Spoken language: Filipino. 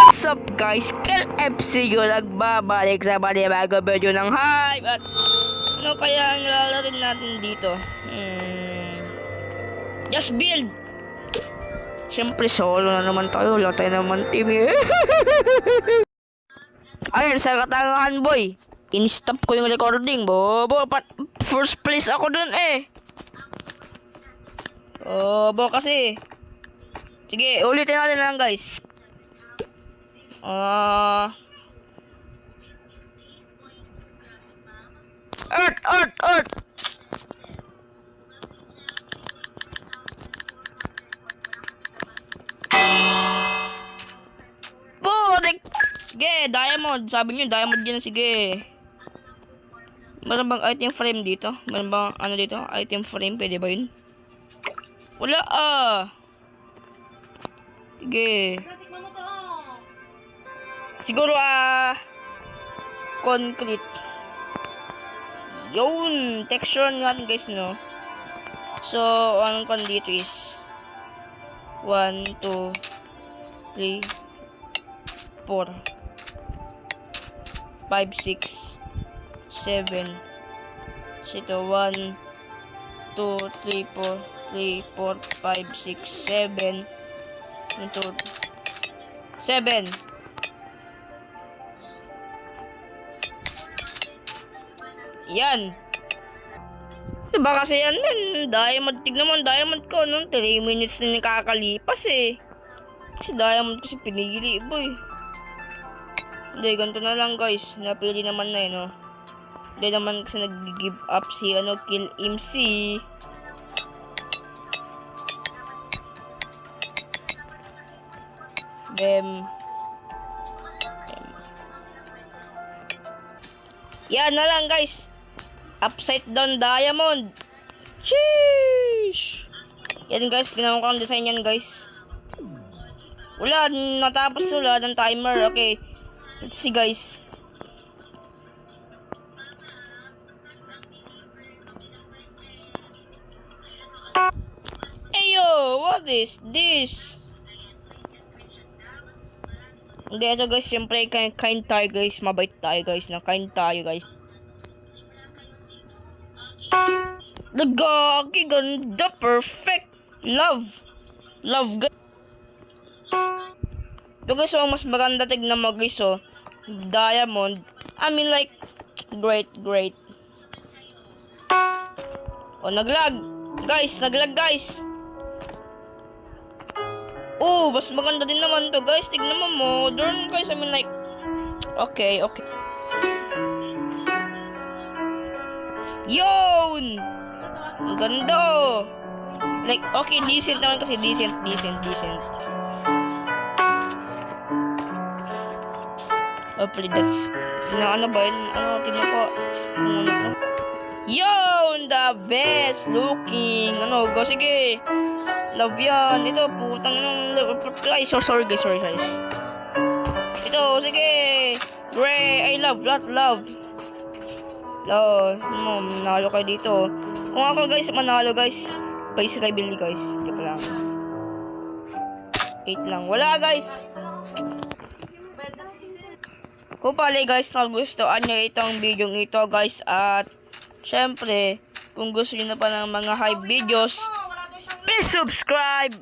What's up guys? KLFC yung nagbabalik sa panibagong video ng Hype. At ano kaya ang lalarin natin dito? Just build. Siyempre solo na naman tayo. Wala tayo naman team eh. Ayun, sa katangahan boy, in-stop ko yung recording. Bobo, first place ako dun eh. Bobo kasi. Sige, ulitin natin lang guys. Earth. Putik. Sige, diamond. Sabi niyo diamond yan, sige. Meron bang item frame dito? Meron bang ano dito? Item frame, pwede ba yun? Wala Sige. Siguro concrete. Yun, texture natin guys, no. So, ang kon dito is 1, 2, 3, 4, 5, 6, 7. Ito 1, 2, 3, 4, 3, 4, 5, 6, 7. 1, 2, 7. Yan. Diba kasi yan man, diamond, tignan mo diamond ko, no? 3 minutes na nakakalipas eh. Kasi diamond kasi pinili, boy. Hindi, ganito na lang guys. Napili naman na no? Hindi naman kasi nag-give up si, Kill MC. Yan na lang guys. Upside down diamond. Sheesh. Yan guys, ginawa ko ang design yan guys. Wala, natapos wala ng timer. Okay. Let's see guys. Ayo, what is this? Hindi, ito guys, syempre kind tayo guys, mabait tayo guys, kind tayo guys. Nagagi, ganda, perfect, love guys. Ito guys, ang mas maganda tignan mo guys, diamond, I mean like, great. Naglag guys. Mas maganda din naman to guys. Tignan mo modern guys. I mean like, okay. Yun! Ang ganda like, okay, decent naman kasi. Decent. Hopefully that's, ano ba yun? Tignan ko. Yun! The best looking. Go, sige. Love yan. Ito, putang guys. Sorry guys. Ito, sige. Gray. I love. Love. Manalo kayo dito. Kung ako guys, manalo guys. Guys, kay Billy guys. Joke lang. 8 lang. Wala guys. Kung pala guys, nagustuhan nyo itong video ito guys. At, syempre, kung gusto nyo na pa ng mga hype videos, please subscribe!